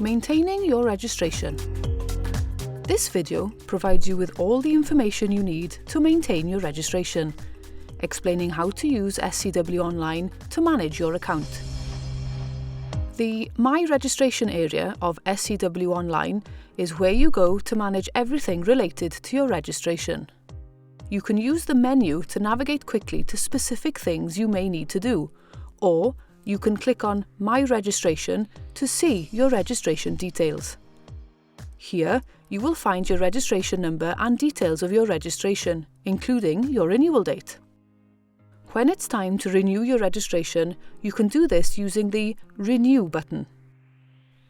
Maintaining your registration. This video provides you with all the information you need to maintain your registration, explaining how to use SCW Online to manage your account. The My Registration area of SCW Online is where you go to manage everything related to your registration. You can use the menu to navigate quickly to specific things you may need to do, or you can click on My Registration to see your registration details. Here, you will find your registration number and details of your registration, including your renewal date. When it's time to renew your registration, you can do this using the Renew button.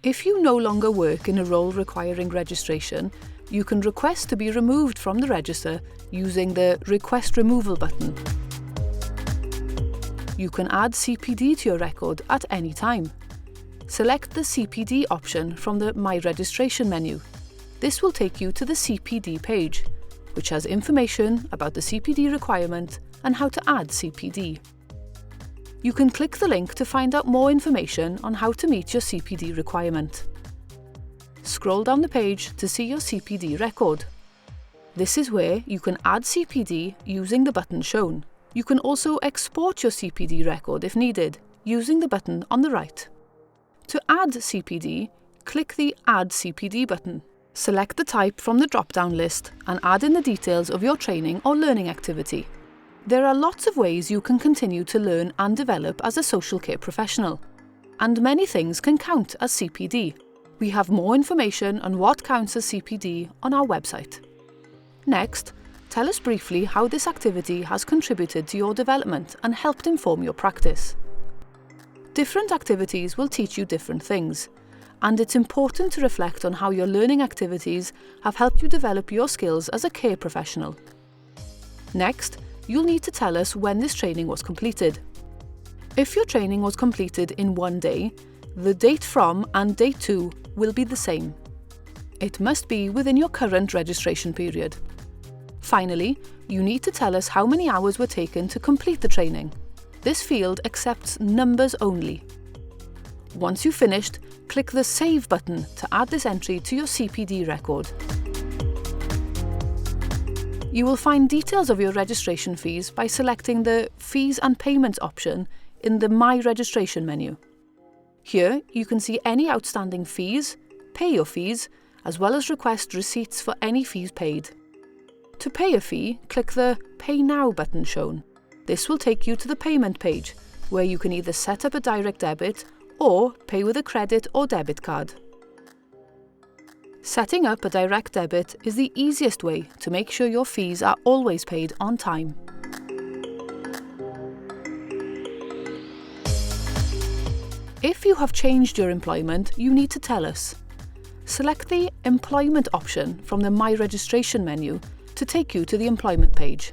If you no longer work in a role requiring registration, you can request to be removed from the register using the Request Removal button. You can add CPD to your record at any time. Select the CPD option from the My Registration menu. This will take you to the CPD page, which has information about the CPD requirement and how to add CPD. You can click the link to find out more information on how to meet your CPD requirement. Scroll down the page to see your CPD record. This is where you can add CPD using the button shown. You can also export your CPD record if needed, using the button on the right. To add CPD, click the Add CPD button. Select the type from the drop-down list and add in the details of your training or learning activity. There are lots of ways you can continue to learn and develop as a social care professional, and many things can count as CPD. We have more information on what counts as CPD on our website. Next, tell us briefly how this activity has contributed to your development and helped inform your practice. Different activities will teach you different things, and it's important to reflect on how your learning activities have helped you develop your skills as a care professional. Next, you'll need to tell us when this training was completed. If your training was completed in one day, the date from and date to will be the same. It must be within your current registration period. Finally, you need to tell us how many hours were taken to complete the training. This field accepts numbers only. Once you've finished, click the Save button to add this entry to your CPD record. You will find details of your registration fees by selecting the Fees and Payments option in the My Registration menu. Here, you can see any outstanding fees, pay your fees, as well as request receipts for any fees paid. To pay a fee, click the Pay Now button shown. This will take you to the payment page, where you can either set up a direct debit or pay with a credit or debit card. Setting up a direct debit is the easiest way to make sure your fees are always paid on time. If you have changed your employment, you need to tell us. Select the Employment option from the My Registration menu to take you to the employment page.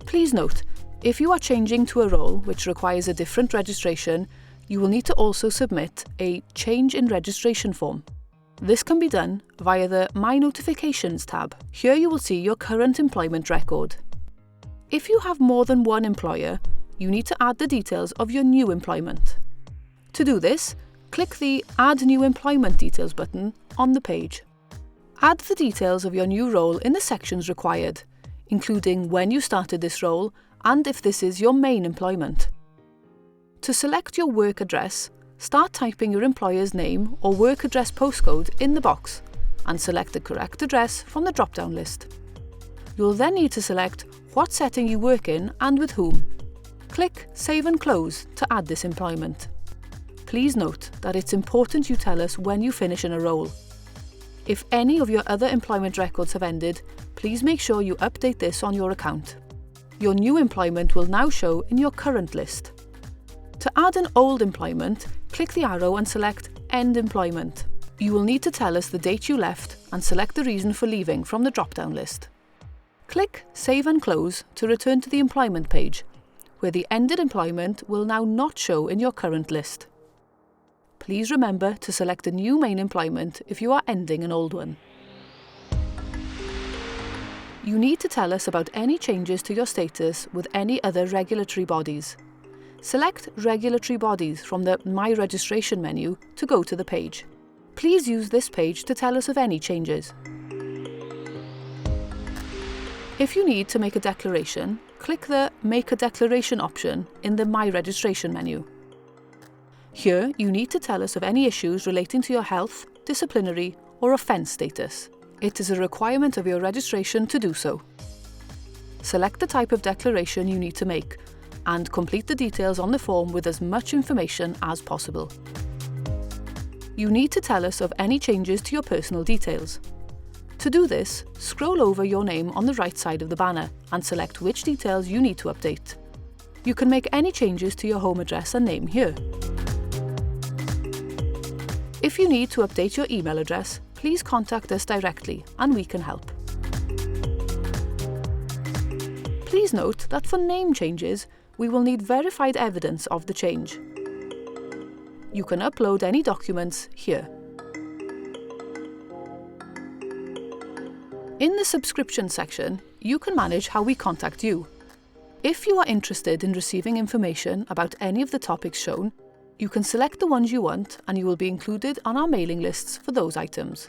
Please note, if you are changing to a role which requires a different registration, you will need to also submit a Change in Registration form. This can be done via the My Notifications tab. Here you will see your current employment record. If you have more than one employer, you need to add the details of your new employment. To do this, click the Add New Employment Details button on the page. Add the details of your new role in the sections required, including when you started this role and if this is your main employment. To select your work address, start typing your employer's name or work address postcode in the box and select the correct address from the drop-down list. You'll then need to select what setting you work in and with whom. Click Save and Close to add this employment. Please note that it's important you tell us when you finish in a role. If any of your other employment records have ended, please make sure you update this on your account. Your new employment will now show in your current list. To add an old employment, click the arrow and select End Employment. You will need to tell us the date you left and select the reason for leaving from the drop-down list. Click Save and Close to return to the employment page, where the ended employment will now not show in your current list. Please remember to select a new main employment if you are ending an old one. You need to tell us about any changes to your status with any other regulatory bodies. Select Regulatory Bodies from the My Registration menu to go to the page. Please use this page to tell us of any changes. If you need to make a declaration, click the Make a Declaration option in the My Registration menu. Here, you need to tell us of any issues relating to your health, disciplinary, or offence status. It is a requirement of your registration to do so. Select the type of declaration you need to make and complete the details on the form with as much information as possible. You need to tell us of any changes to your personal details. To do this, scroll over your name on the right side of the banner and select which details you need to update. You can make any changes to your home address and name here. If you need to update your email address, please contact us directly and we can help. Please note that for name changes, we will need verified evidence of the change. You can upload any documents here. In the subscription section, you can manage how we contact you. If you are interested in receiving information about any of the topics shown, you can select the ones you want and you will be included on our mailing lists for those items.